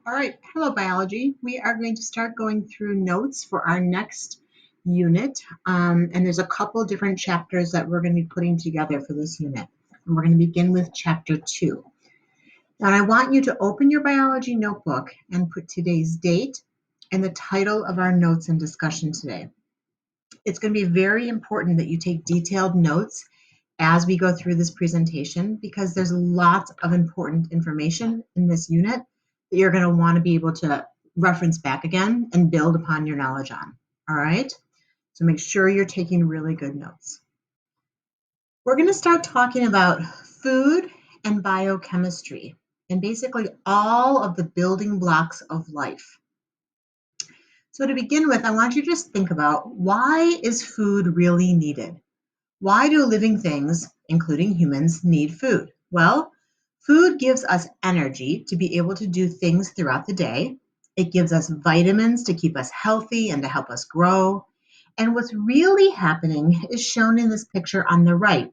All right, hello biology. We are going to start going through notes for our next unit. And there's a couple different chapters that we're going to be putting together for this unit. And we're going to begin with chapter 2. Now I want you to open your biology notebook and put today's date and the title of our notes and discussion today. It's going to be very important that you take detailed notes as we go through this presentation because there's lots of important information in this unit that you're going to want to be able to reference back again and build upon your knowledge on. All right? So make sure you're taking really good notes. We're going to start talking about food and biochemistry and basically all of the building blocks of life. So to begin with, I want you to just think about, why is food really needed? Why do living things, including humans, need food? Well, food gives us energy to be able to do things throughout the day. It gives us vitamins to keep us healthy and to help us grow. And what's really happening is shown in this picture on the right.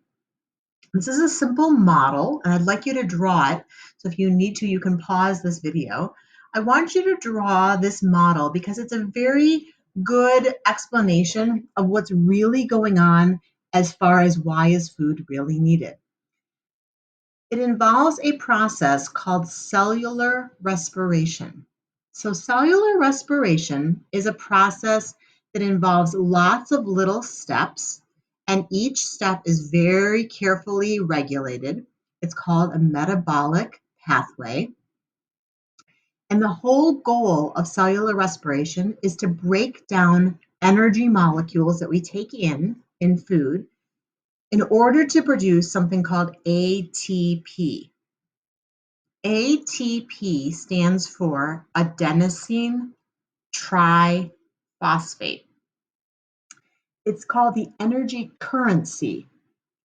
This is a simple model, and I'd like you to draw it. So if you need to, you can pause this video. I want you to draw this model because it's a very good explanation of what's really going on as far as why is food really needed. It involves a process called cellular respiration. So cellular respiration is a process that involves lots of little steps, and each step is very carefully regulated. It's called a metabolic pathway. And the whole goal of cellular respiration is to break down energy molecules that we take in food in order to produce something called ATP. ATP stands for adenosine triphosphate. It's called the energy currency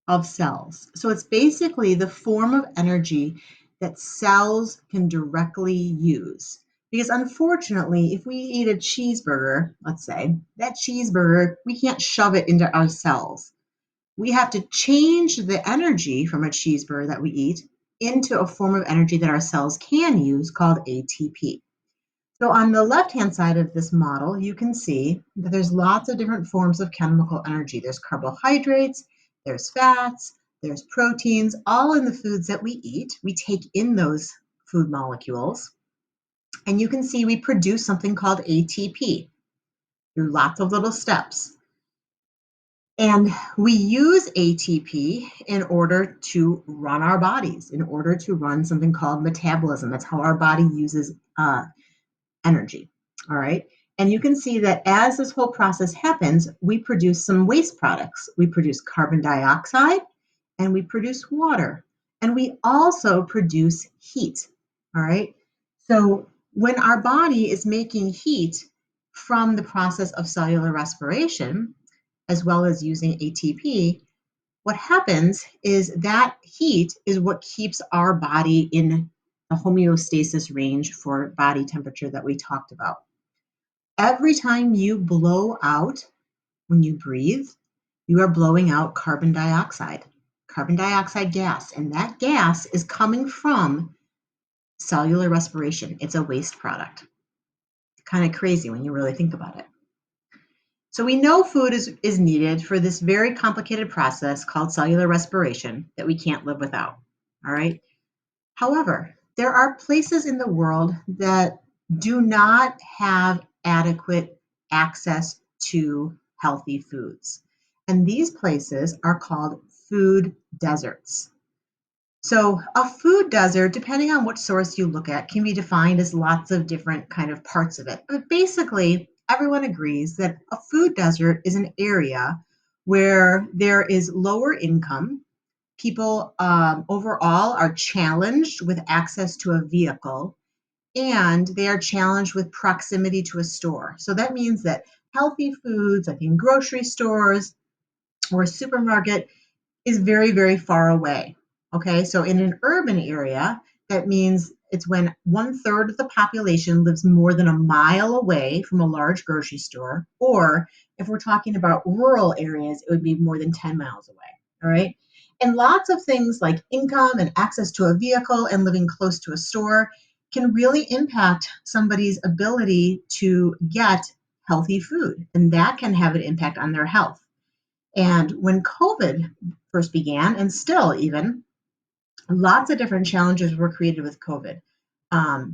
of cells. So it's basically the form of energy that cells can directly use. Because unfortunately, if we eat a cheeseburger, let's say, that cheeseburger, we can't shove it into our cells. We have to change the energy from a cheeseburger that we eat into a form of energy that our cells can use called ATP. So on the left-hand side of this model, you can see that there's lots of different forms of chemical energy. There's carbohydrates, there's fats, there's proteins, all in the foods that we eat. We take in those food molecules. And you can see we produce something called ATP through lots of little steps. And we use ATP in order to run our bodies, in order to run something called metabolism. That's how our body uses energy, all right? And you can see that as this whole process happens, we produce some waste products. We produce carbon dioxide and we produce water. And we also produce heat, all right? So when our body is making heat from the process of cellular respiration, as well as using ATP, what happens is that heat is what keeps our body in a homeostasis range for body temperature that we talked about. Every time you blow out, when you breathe, you are blowing out carbon dioxide gas, and that gas is coming from cellular respiration. It's a waste product. Kind of crazy when you really think about it. So we know food is needed for this very complicated process called cellular respiration that we can't live without, all right? However, there are places in the world that do not have adequate access to healthy foods. And these places are called food deserts. So a food desert, depending on which source you look at, can be defined as lots of different kind of parts of it. But basically, everyone agrees that a food desert is an area where there is lower income. People overall are challenged with access to a vehicle, and they are challenged with proximity to a store. So that means that healthy foods, like in grocery stores or a supermarket, is very, very far away. Okay, so in an urban area, that means it's when 1/3 of the population lives more than a mile away from a large grocery store, or if we're talking about rural areas, it would be more than 10 miles away, all right? And lots of things like income and access to a vehicle and living close to a store can really impact somebody's ability to get healthy food, and that can have an impact on their health. And when COVID first began, and still even, lots of different challenges were created with COVID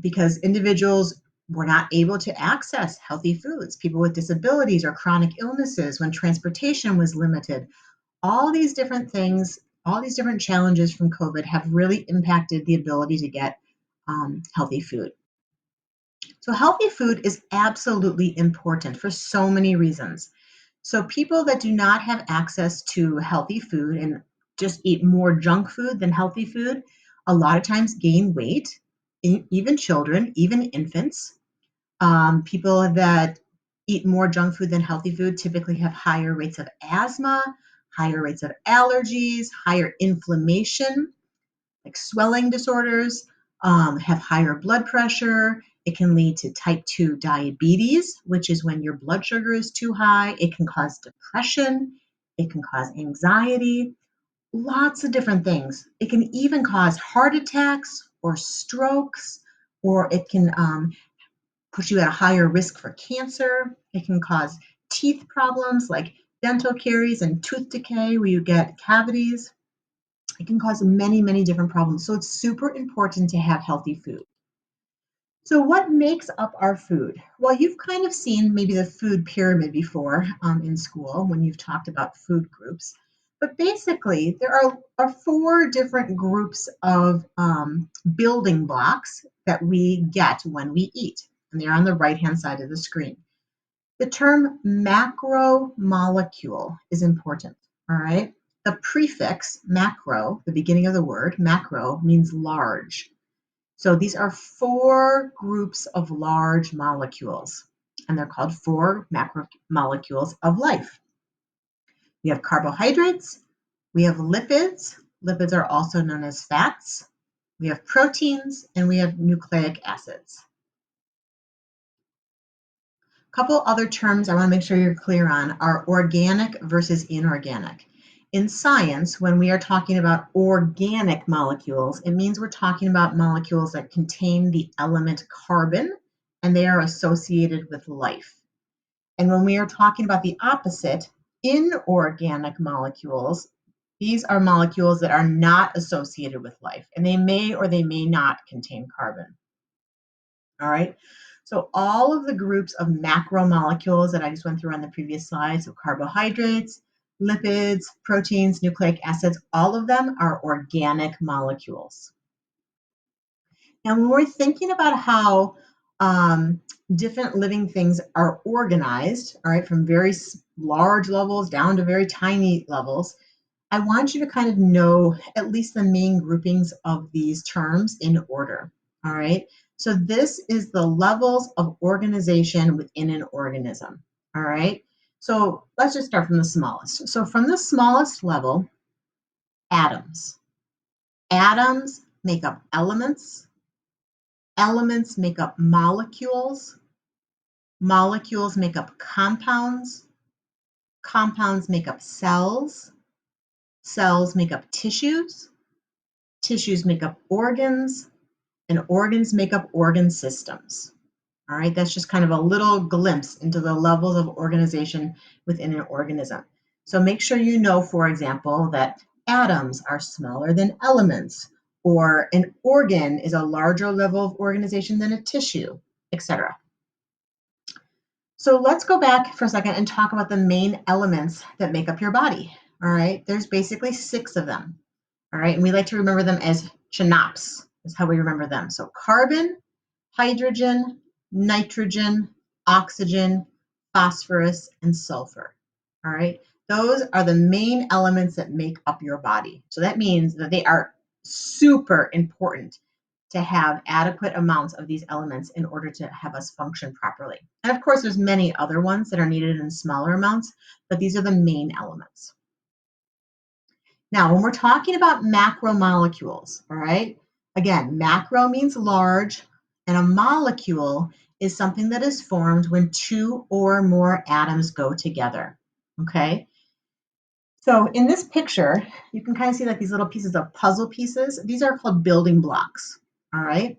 because individuals were not able to access healthy foods. People with disabilities or chronic illnesses, when transportation was limited, all these different things, all these different challenges from COVID have really impacted the ability to get healthy food. So, healthy food is absolutely important for so many reasons. So, people that do not have access to healthy food and just eat more junk food than healthy food, a lot of times gain weight, even children, even infants. People that eat more junk food than healthy food typically have higher rates of asthma, higher rates of allergies, higher inflammation, like swelling disorders, have higher blood pressure. It can lead to type 2 diabetes, which is when your blood sugar is too high. It can cause depression. It can cause anxiety, lots of different things. It can even cause heart attacks or strokes, or it can put you at a higher risk for cancer. It can cause teeth problems like dental caries and tooth decay where you get cavities. It can cause many, many different problems. So it's super important to have healthy food. So, what makes up our food? Well, you've kind of seen maybe the food pyramid before in school when you've talked about food groups. But basically, there are four different groups of building blocks that we get when we eat, and they're on the right hand side of the screen. The term macromolecule is important, all right? The prefix macro, the beginning of the word macro, means large. So these are four groups of large molecules, and they're called four macromolecules of life. We have carbohydrates, we have lipids. Lipids are also known as fats. We have proteins, and we have nucleic acids. A couple other terms I want to make sure you're clear on are organic versus inorganic. In science, when we are talking about organic molecules, it means we're talking about molecules that contain the element carbon and they are associated with life. And when we are talking about the opposite, inorganic molecules, these are molecules that are not associated with life and they may or they may not contain carbon. All right. So all of the groups of macromolecules that I just went through on the previous slide, so carbohydrates, lipids, proteins, nucleic acids, all of them are organic molecules. Now, when we're thinking about how different living things are organized, all right, from very large levels down to very tiny levels, I want you to kind of know at least the main groupings of these terms in order, all right? So this is the levels of organization within an organism, all right? So let's just start from the smallest. So from the smallest level, atoms. Atoms make up elements. Elements make up molecules. Molecules make up compounds. Compounds make up cells. Cells make up tissues. Tissues make up organs, and organs make up organ systems. All right, that's just kind of a little glimpse into the levels of organization within an organism. So make sure you know, for example, that atoms are smaller than elements, or an organ is a larger level of organization than a tissue, etc. So let's go back for a second and talk about the main elements that make up your body. All right, there's basically 6 of them. All right, and we like to remember them as CHNOPS, is how we remember them. So carbon, hydrogen, nitrogen, oxygen, phosphorus, and sulfur. All right, those are the main elements that make up your body. So that means that they are super important to have adequate amounts of these elements in order to have us function properly. And of course, there's many other ones that are needed in smaller amounts, but these are the main elements. Now, when we're talking about macromolecules, all right, again, macro means large, and a molecule is something that is formed when 2 or more atoms go together, okay? So in this picture, you can kind of see like these little pieces of puzzle pieces. These are called building blocks, all right?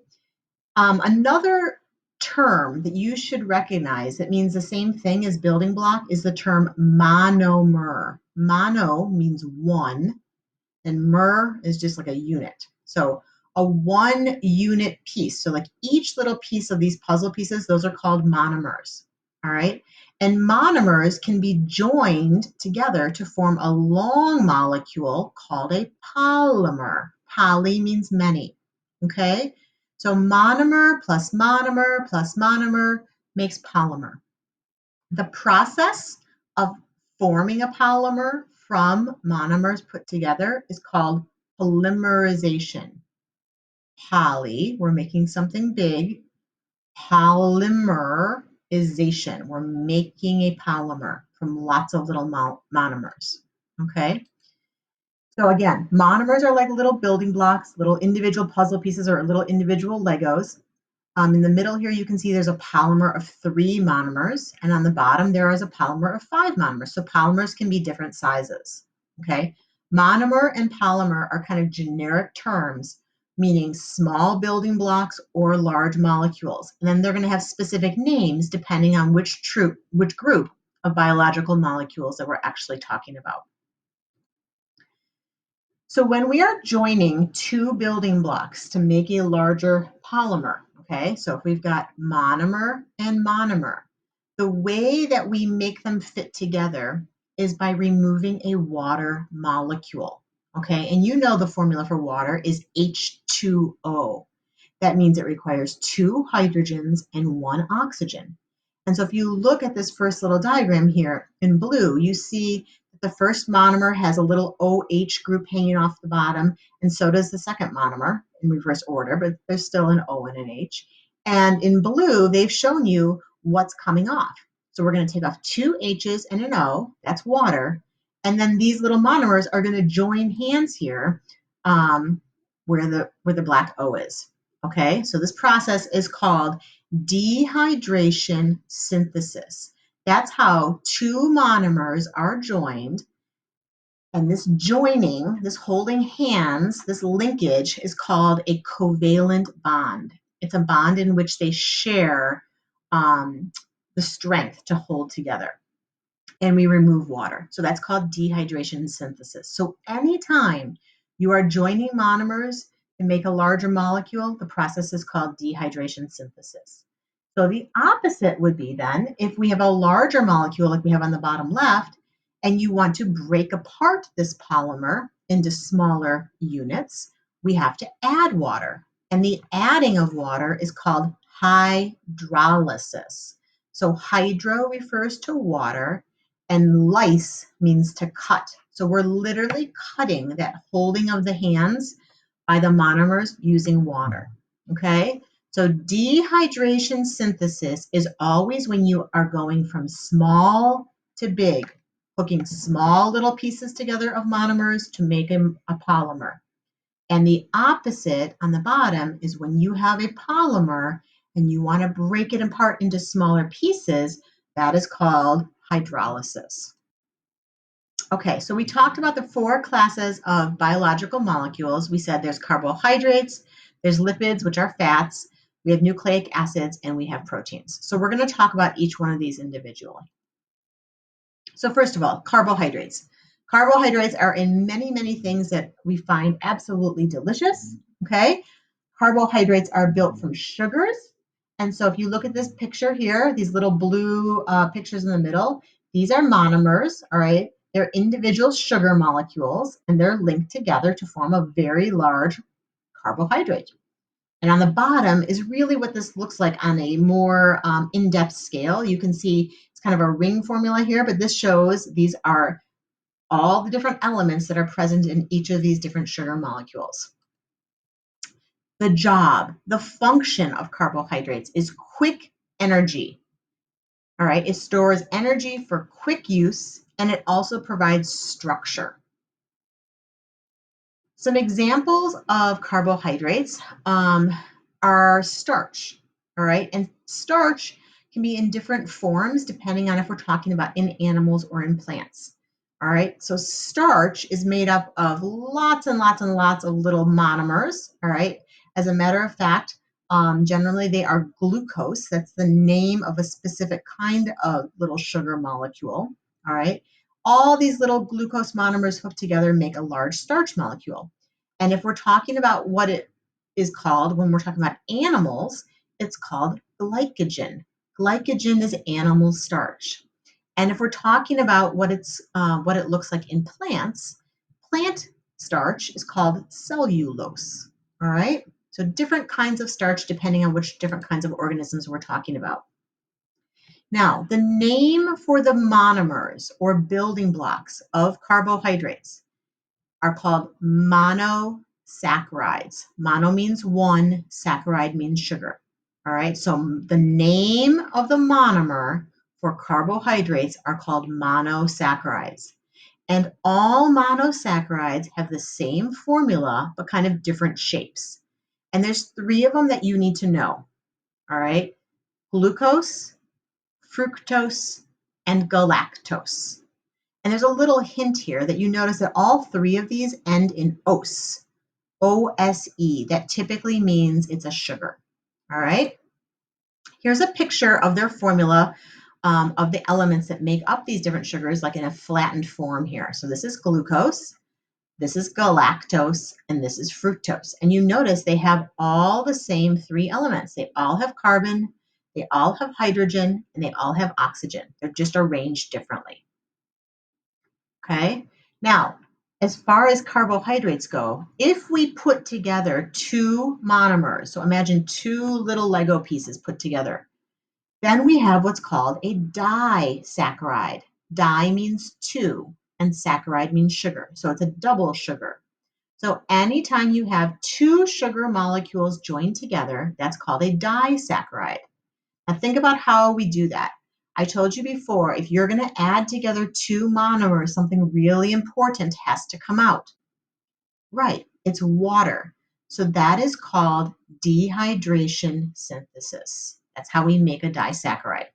Another term that you should recognize that means the same thing as building block is the term monomer. Mono means one, and mer is just like a unit. So a one unit piece. So like each little piece of these puzzle pieces, those are called monomers. All right. And monomers can be joined together to form a long molecule called a polymer. Poly means many. Okay. So monomer plus monomer makes polymer. The process of forming a polymer from monomers put together is called polymerization. Poly, we're making something big. Polymerization, we're making a polymer from lots of little monomers. Okay? So again, monomers are like little building blocks, little individual puzzle pieces or little individual Legos. In the middle here, you can see there's a polymer of 3 monomers, and on the bottom, there is a polymer of 5 monomers. So polymers can be different sizes, okay? Monomer and polymer are kind of generic terms, meaning small building blocks or large molecules. And then they're going to have specific names depending on which group of biological molecules that we're actually talking about. So when we are joining 2 building blocks to make a larger polymer, okay, so if we've got monomer and monomer, the way that we make them fit together is by removing a water molecule, okay? And you know the formula for water is H2O. That means it requires 2 hydrogens and 1 oxygen. And so if you look at this first little diagram here in blue, you see that the first monomer has a little OH group hanging off the bottom, and so does the second monomer in reverse order, but there's still an O and an H. And in blue, they've shown you what's coming off. So we're going to take off 2 H's and an O, that's water, and then these little monomers are going to join hands here where the black O is. Okay, so this process is called dehydration synthesis. That's how 2 monomers are joined. And this joining, this holding hands, this linkage is called a covalent bond. It's a bond in which they share the strength to hold together. And we remove water. So that's called dehydration synthesis. So anytime you are joining monomers to make a larger molecule, the process is called dehydration synthesis. So the opposite would be then if we have a larger molecule like we have on the bottom left, and you want to break apart this polymer into smaller units, we have to add water. And the adding of water is called hydrolysis. So hydro refers to water, and lyse means to cut. So we're literally cutting that holding of the hands by the monomers using water, okay? So dehydration synthesis is always when you are going from small to big, hooking small little pieces together of monomers to make a polymer. And the opposite on the bottom is when you have a polymer and you want to break it apart into smaller pieces, that is called hydrolysis. Okay, so we talked about the 4 classes of biological molecules. We said there's carbohydrates, there's lipids, which are fats, we have nucleic acids, and we have proteins. So we're going to talk about each one of these individually. So first of all, carbohydrates. Carbohydrates are in many, many things that we find absolutely delicious, okay? Carbohydrates are built from sugars. And so if you look at this picture here, these little blue pictures in the middle, these are monomers, all right? They're individual sugar molecules, and they're linked together to form a very large carbohydrate. And on the bottom is really what this looks like on a more in-depth scale. You can see it's kind of a ring formula here, but this shows these are all the different elements that are present in each of these different sugar molecules. The job, the function of carbohydrates is quick energy. All right, it stores energy for quick use, and it also provides structure. Some examples of carbohydrates are starch, all right? And starch can be in different forms depending on if we're talking about in animals or in plants, all right? So starch is made up of lots and lots and lots of little monomers, all right? As a matter of fact, Generally, they are glucose. That's the name of a specific kind of little sugar molecule. All right. All these little glucose monomers hooked together make a large starch molecule. And if we're talking about what it is called when we're talking about animals, it's called glycogen. Glycogen is animal starch. And if we're talking about what it looks like in plants, plant starch is called cellulose. All right. So different kinds of starch depending on which different kinds of organisms we're talking about. Now, the name for the monomers or building blocks of carbohydrates are called monosaccharides. Mono means one, saccharide means sugar. All right, so the name of the monomer for carbohydrates are called monosaccharides. And all monosaccharides have the same formula, but kind of different shapes. And there's three of them that you need to know. All right, glucose, fructose, and galactose. And there's a little hint here that you notice that all three of these end in ose, O-S-E. That typically means it's a sugar. All right. Here's a picture of their formula of the elements that make up these different sugars, like in a flattened form here. So this is glucose, this is galactose, and this is fructose. And you notice they have all the same three elements. They all have carbon, they all have hydrogen, and they all have oxygen. They're just arranged differently. Okay, now, as far as carbohydrates go, if we put together two monomers, so imagine two little Lego pieces put together, then we have what's called a disaccharide. Di means two, and saccharide means sugar, so it's a double sugar. So anytime you have two sugar molecules joined together, that's called a disaccharide. Now think about how we do that. I told you before, if you're going to add together two monomers, something really important has to come out. Right, it's water. So that is called dehydration synthesis. That's how we make a disaccharide.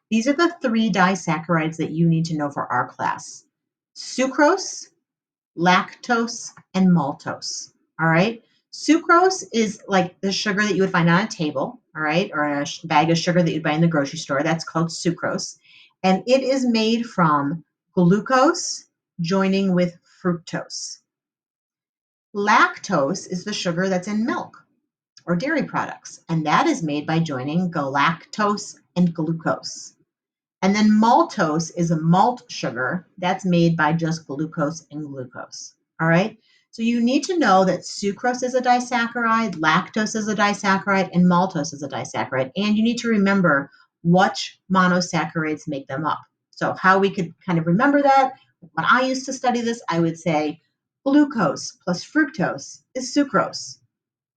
These are the three disaccharides that you need to know for our class: sucrose, lactose, and maltose. All right. Sucrose is like the sugar that you would find on a table, all right, or a bag of sugar that you'd buy in the grocery store. That's called sucrose. And it is made from glucose joining with fructose. Lactose is the sugar that's in milk or dairy products, and that is made by joining galactose and glucose. And then maltose is a malt sugar that's made by just glucose and glucose. All right. So you need to know that sucrose is a disaccharide, lactose is a disaccharide, and maltose is a disaccharide. And you need to remember which monosaccharides make them up. So how we could kind of remember that, when I used to study this, I would say glucose plus fructose is sucrose.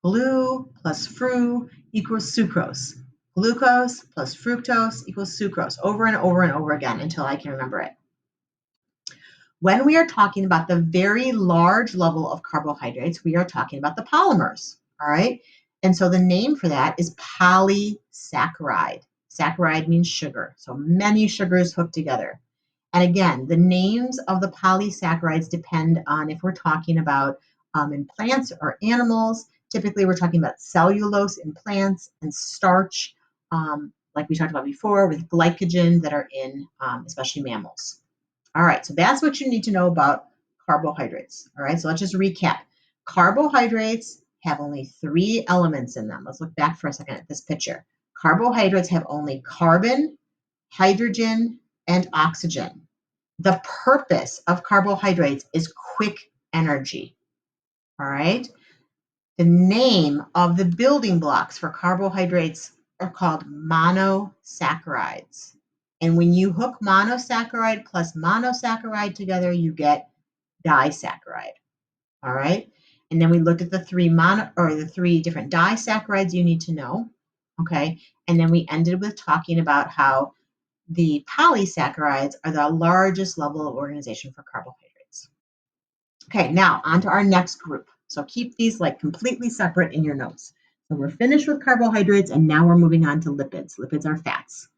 Glu plus fru equals sucrose. Glucose plus fructose equals sucrose, over and over and over again until I can remember it. When we are talking about the very large level of carbohydrates, we are talking about the polymers, all right? And so the name for that is polysaccharide. Saccharide means sugar, so many sugars hooked together. And again, the names of the polysaccharides depend on if we're talking about in plants or animals. Typically, we're talking about cellulose in plants and starch, like we talked about before, with glycogen that are in especially mammals. All right, so that's what you need to know about carbohydrates. All right, so let's just recap. Carbohydrates have only three elements in them. Let's look back for a second at this picture. Carbohydrates have only carbon, hydrogen, and oxygen. The purpose of carbohydrates is quick energy. All right. The name of the building blocks for carbohydrates are called monosaccharides. And when you hook monosaccharide plus monosaccharide together, you get disaccharide. All right. And then we looked at the three different disaccharides you need to know. Okay. And then we ended with talking about how the polysaccharides are the largest level of organization for carbohydrates. Okay, now on to our next group. So keep these like completely separate in your notes. So we're finished with carbohydrates and now we're moving on to lipids. Lipids are fats.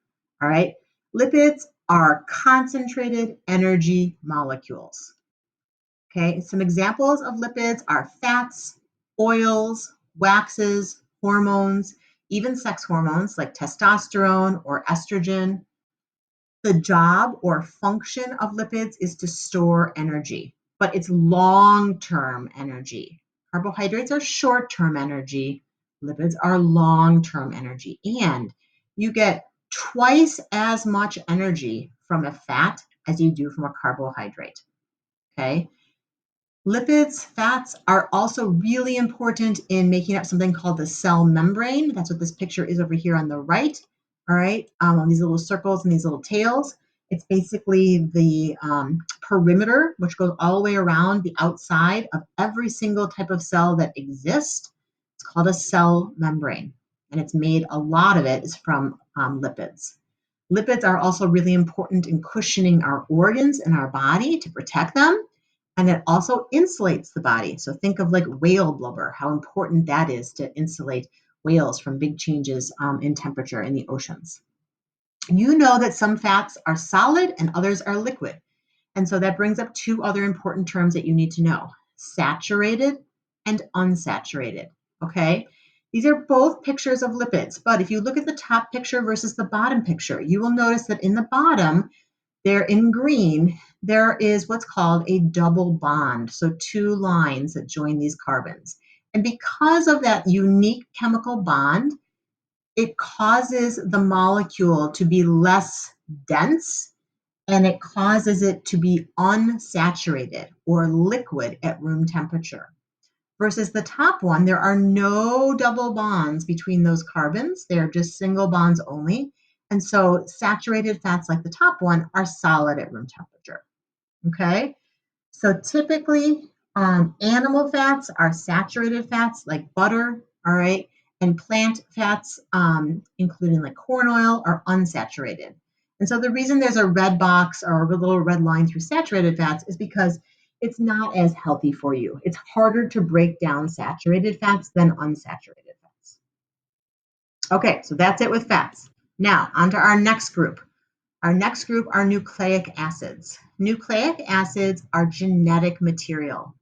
All right. Lipids are concentrated energy molecules. Okay, some examples of lipids are fats, oils, waxes, hormones, even sex hormones like testosterone or estrogen. The job or function of lipids is to store energy, but it's long-term energy. Carbohydrates are short-term energy. Lipids are long-term energy. And you get twice as much energy from a fat as you do from a carbohydrate. Okay. Lipids, fats are also really important in making up something called the cell membrane. That's what this picture is over here on the right. All right, on these little circles and these little tails. It's basically the perimeter, which goes all the way around the outside of every single type of cell that exists. It's called a cell membrane, and it's made, a lot of it is from lipids. Lipids are also really important in cushioning our organs in our body to protect them. And it also insulates the body. So think of like whale blubber, how important that is to insulate whales from big changes in temperature in the oceans. You know that some fats are solid and others are liquid. And so that brings up two other important terms that you need to know: saturated and unsaturated. Okay? These are both pictures of lipids, but if you look at the top picture versus the bottom picture, you will notice that in the bottom, there in green, there is what's called a double bond. So two lines that join these carbons. And because of that unique chemical bond, it causes the molecule to be less dense, and it causes it to be unsaturated or liquid at room temperature. Versus the top one, there are no double bonds between those carbons. They are just single bonds only. And so saturated fats like the top one are solid at room temperature. Okay? So typically, animal fats are saturated fats like butter, all right? And plant fats, including like corn oil, are unsaturated. And so the reason there's a red box or a little red line through saturated fats is because it's not as healthy for you. It's harder to break down saturated fats than unsaturated fats. Okay, so that's it with fats. Now, on to our next group. Our next group are nucleic acids. Nucleic acids are genetic material.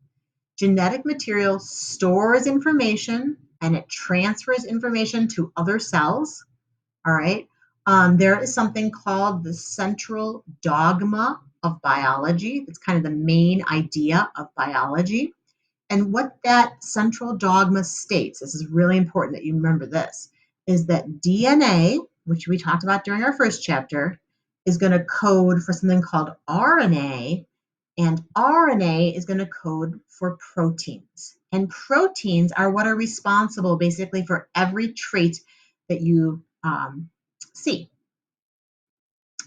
Genetic material stores information and it transfers information to other cells. All right. There is something called the central dogma of biology. That's kind of the main idea of biology. And what that central dogma states, this is really important that you remember this, is that DNA, which we talked about during our first chapter, is going to code for something called RNA, and RNA is going to code for proteins. And proteins are what are responsible basically for every trait that you see.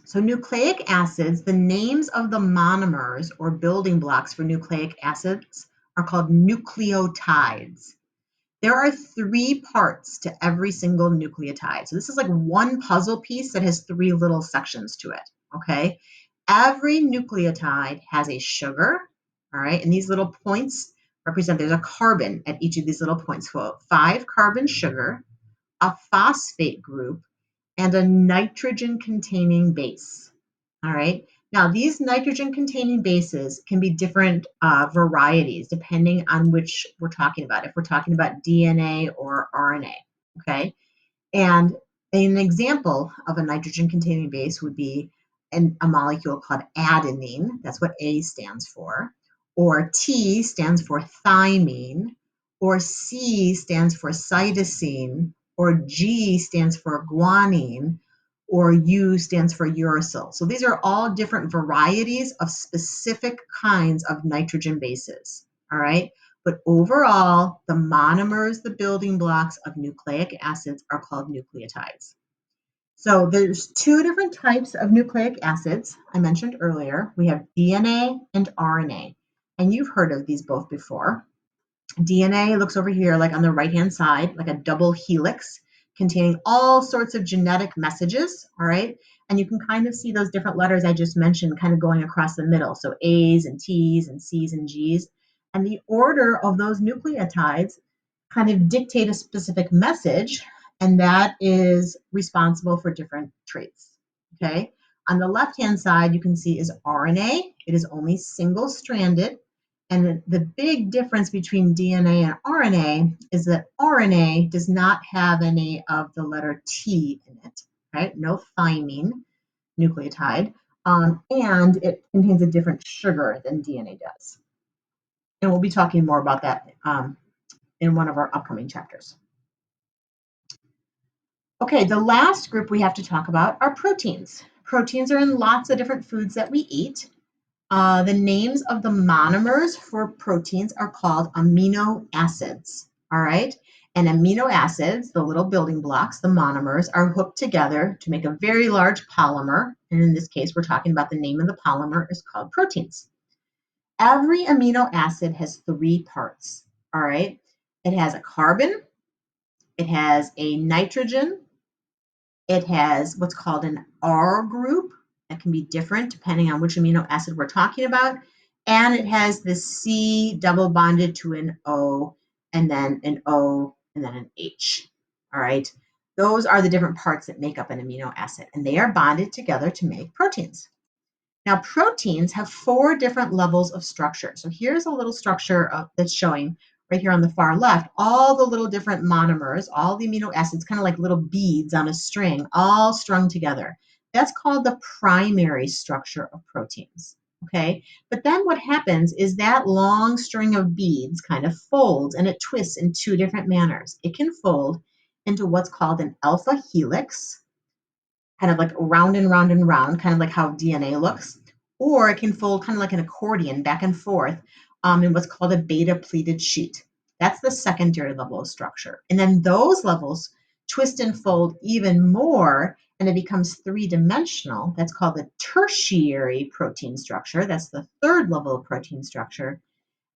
So nucleic acids, the names of the monomers or building blocks for nucleic acids are called nucleotides. There are 3 parts to every single nucleotide. So this is like one puzzle piece that has 3 little sections to it, okay? Every nucleotide has a sugar, all right? And these little points represent, there's a carbon at each of these little points. So 5 carbon sugar, a phosphate group, and a nitrogen-containing base. All right. Now, these nitrogen-containing bases can be different varieties depending on which we're talking about, if we're talking about DNA or RNA. Okay. And an example of a nitrogen-containing base would be a molecule called adenine. That's what A stands for. Or T stands for thymine. Or C stands for cytosine. Or G stands for guanine. Or U stands for uracil. So these are all different varieties of specific kinds of nitrogen bases. All right. But overall, the monomers, the building blocks of nucleic acids, are called nucleotides. So there's 2 different types of nucleic acids I mentioned earlier. We have DNA and RNA. And you've heard of these both before. DNA looks over here like on the right-hand side, like a double helix containing all sorts of genetic messages, all right? And you can kind of see those different letters I just mentioned kind of going across the middle. So A's and T's and C's and G's. And the order of those nucleotides kind of dictate a specific message, and that is responsible for different traits, okay? On the left-hand side, you can see is RNA. It is only single-stranded. And the big difference between DNA and RNA is that RNA does not have any of the letter T in it, right? No thymine nucleotide, and it contains a different sugar than DNA does. And we'll be talking more about that in one of our upcoming chapters. Okay, the last group we have to talk about are proteins. Proteins are in lots of different foods that we eat. The names of the monomers for proteins are called amino acids, all right? And amino acids, the little building blocks, the monomers, are hooked together to make a very large polymer. And in this case, we're talking about the name of the polymer is called proteins. Every amino acid has three parts, all right? It has a carbon, it has a nitrogen, it has what's called an R group that can be different depending on which amino acid we're talking about. And it has the C double bonded to an O, and then an O, and then an H. All right. Those are the different parts that make up an amino acid, and they are bonded together to make proteins. Now, proteins have four different levels of structure. So here's a little structure that's showing right here on the far left, all the little different monomers, all the amino acids, kind of like little beads on a string, all strung together. That's called the primary structure of proteins. Okay, but then what happens is that long string of beads kind of folds and it twists in two different manners. It can fold into what's called an alpha helix, kind of like round and round and round, kind of like how DNA looks, or it can fold kind of like an accordion back and forth in what's called a beta pleated sheet. That's the secondary level of structure. And then those levels twist and fold even more, and it becomes three-dimensional. That's called the tertiary protein structure. That's the third level of protein structure.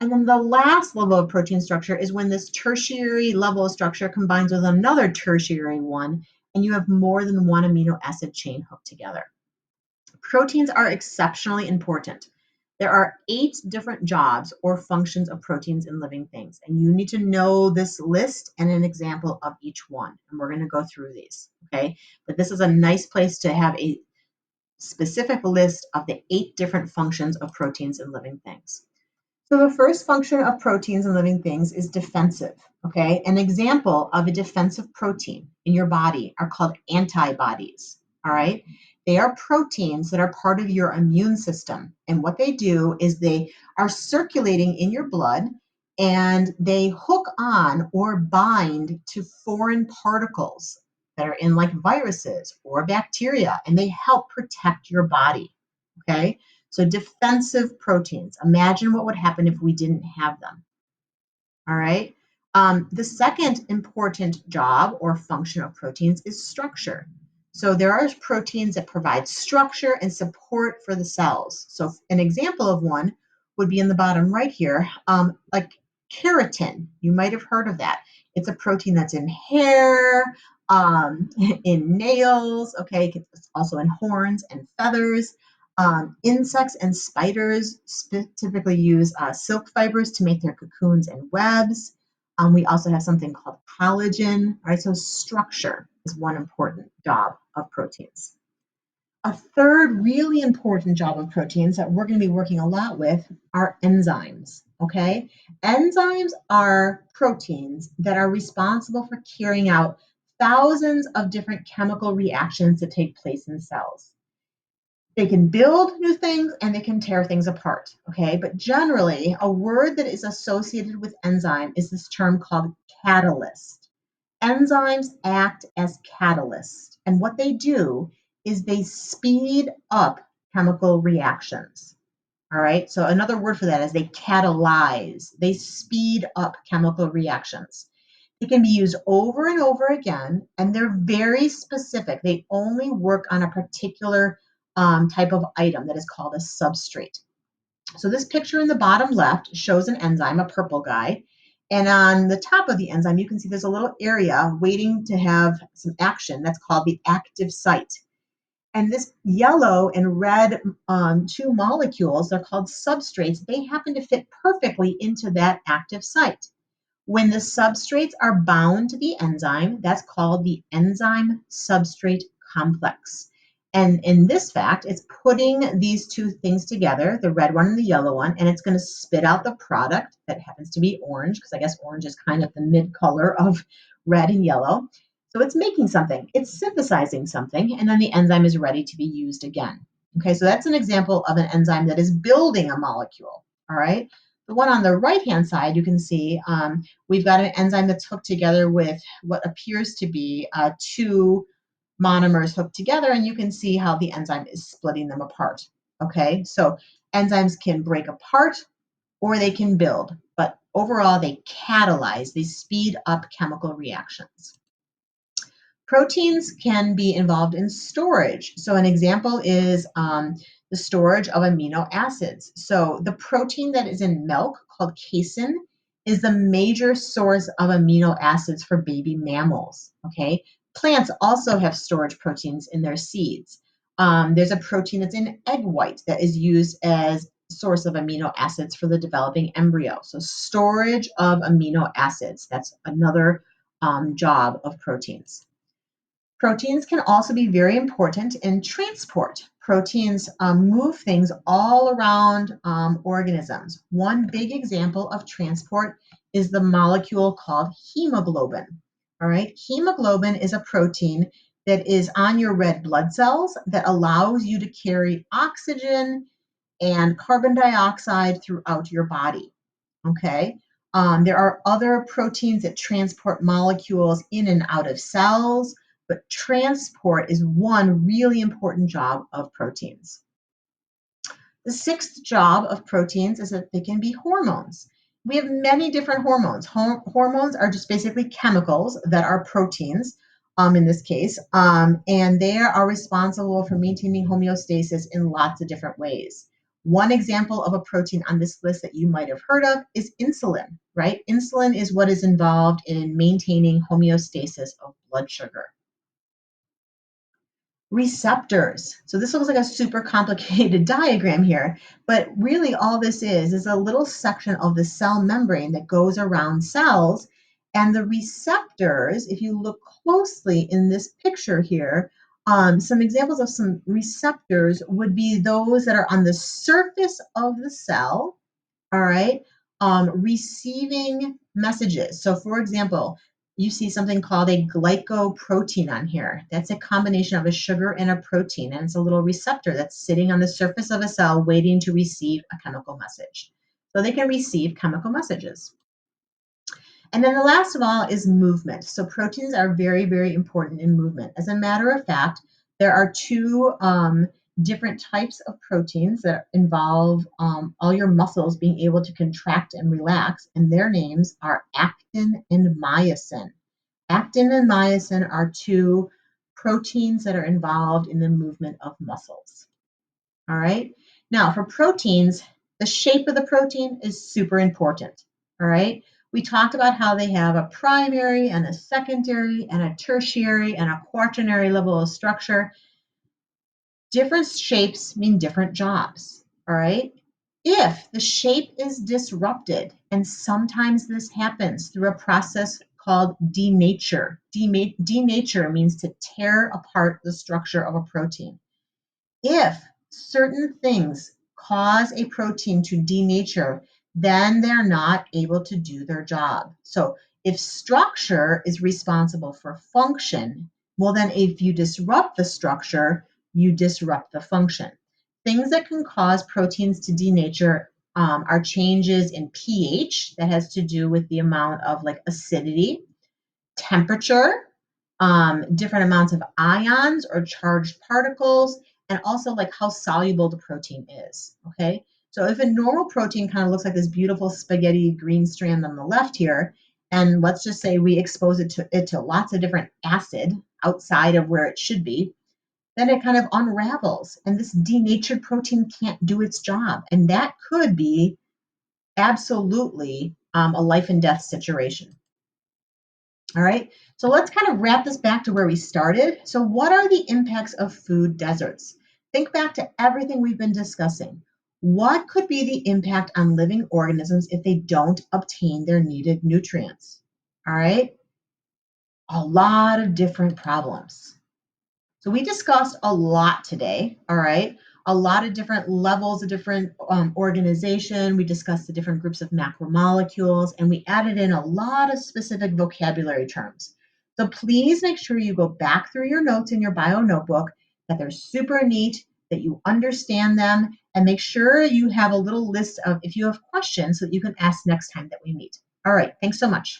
And then the last level of protein structure is when this tertiary level of structure combines with another tertiary one, and you have more than one amino acid chain hooked together. Proteins are exceptionally important. There are 8 different jobs or functions of proteins in living things, and you need to know this list and an example of each one. And we're going to go through these, okay? But this is a nice place to have a specific list of the 8 different functions of proteins in living things. So the first function of proteins in living things is defensive, okay? An example of a defensive protein in your body are called antibodies, all right? They are proteins that are part of your immune system. And what they do is they are circulating in your blood and they hook on or bind to foreign particles that are in like viruses or bacteria, and they help protect your body, okay? So defensive proteins, imagine what would happen if we didn't have them, all right? The second important job or function of proteins is structure. So there are proteins that provide structure and support for the cells. So an example of one would be in the bottom right here, like keratin. You might have heard of that. It's a protein that's in hair, in nails, okay? It's also in horns and feathers. Insects and spiders typically use silk fibers to make their cocoons and webs. We also have something called collagen, right? So structure is one important job of proteins. A third really important job of proteins that we're going to be working a lot with are enzymes, okay? Enzymes are proteins that are responsible for carrying out thousands of different chemical reactions that take place in cells. They can build new things and they can tear things apart, okay? But generally, a word that is associated with enzyme is this term called catalyst. Enzymes act as catalysts, and what they do is they speed up chemical reactions. All right, so another word for that is they catalyze, they speed up chemical reactions. They can be used over and over again, and they're very specific. They only work on a particular type of item that is called a substrate. So this picture in the bottom left shows an enzyme, a purple guy. And on the top of the enzyme, you can see there's a little area waiting to have some action that's called the active site. And this yellow and red 2 molecules, they're called substrates. They happen to fit perfectly into that active site. When the substrates are bound to the enzyme, that's called the enzyme substrate complex. And in this fact, it's putting these two things together, the red one and the yellow one, and it's going to spit out the product that happens to be orange, because I guess orange is kind of the mid color of red and yellow. So it's making something, it's synthesizing something, and then the enzyme is ready to be used again. Okay, so that's an example of an enzyme that is building a molecule. All right. The one on the right-hand side, you can see we've got an enzyme that's hooked together with what appears to be two monomers hooked together, and you can see how the enzyme is splitting them apart. Okay, so enzymes can break apart or they can build, but overall they catalyze, they speed up chemical reactions. Proteins can be involved in storage. So an example is the storage of amino acids. So the protein that is in milk, called casein, is the major source of amino acids for baby mammals. Okay, plants also have storage proteins in their seeds. There's a protein that's in egg white that is used as source of amino acids for the developing embryo. So storage of amino acids, that's another job of proteins. Proteins can also be very important in transport. Proteins move things all around organisms. One big example of transport is the molecule called hemoglobin. All right, hemoglobin is a protein that is on your red blood cells that allows you to carry oxygen and carbon dioxide throughout your body. Okay. There are other proteins that transport molecules in and out of cells, but transport is one really important job of proteins. The sixth job of proteins is that they can be hormones. We have many different hormones. Hormones are just basically chemicals that are proteins, in this case, and they are responsible for maintaining homeostasis in lots of different ways. One example of a protein on this list that you might have heard of is insulin, right? Insulin is what is involved in maintaining homeostasis of blood sugar. Receptors. So this looks like a super complicated diagram here, but really all this is a little section of the cell membrane that goes around cells. And the receptors, if you look closely in this picture here, some examples of some receptors would be those that are on the surface of the cell, all right, receiving messages. So for example, you see something called a glycoprotein on here. That's a combination of a sugar and a protein, and it's a little receptor that's sitting on the surface of a cell waiting to receive a chemical message. So they can receive chemical messages. And then the last of all is movement. So proteins are very, very important in movement. As a matter of fact, there are two different types of proteins that involve all your muscles being able to contract and relax, and their names are actin and myosin. Actin and myosin are two proteins that are involved in the movement of muscles. All right. Now, for proteins, the shape of the protein is super important. All right. We talked about how they have a primary and a secondary and a tertiary and a quaternary level of structure. Different shapes mean different jobs. All right. If the shape is disrupted, and sometimes this happens through a process called denature. Denature means to tear apart the structure of a protein. If certain things cause a protein to denature, then they're not able to do their job. So if structure is responsible for function, well, then if you disrupt the structure, you disrupt the function. Things that can cause proteins to denature are changes in pH that has to do with the amount of like acidity, temperature, different amounts of ions or charged particles, and also like how soluble the protein is. Okay, so if a normal protein kind of looks like this beautiful spaghetti green strand on the left here, and let's just say we expose it to lots of different acid outside of where it should be, then it kind of unravels, and this denatured protein can't do its job, and that could be absolutely a life and death situation. All right, so let's kind of wrap this back to where we started. So, what are the impacts of food deserts? Think back to everything we've been discussing. What could be the impact on living organisms if they don't obtain their needed nutrients? All right, a lot of different problems. So we discussed a lot today, all right? A lot of different levels of different organization. We discussed the different groups of macromolecules, and we added in a lot of specific vocabulary terms. So please make sure you go back through your notes in your bio notebook, that they're super neat, that you understand them, and make sure you have a little list of if you have questions so that you can ask next time that we meet. All right, thanks so much.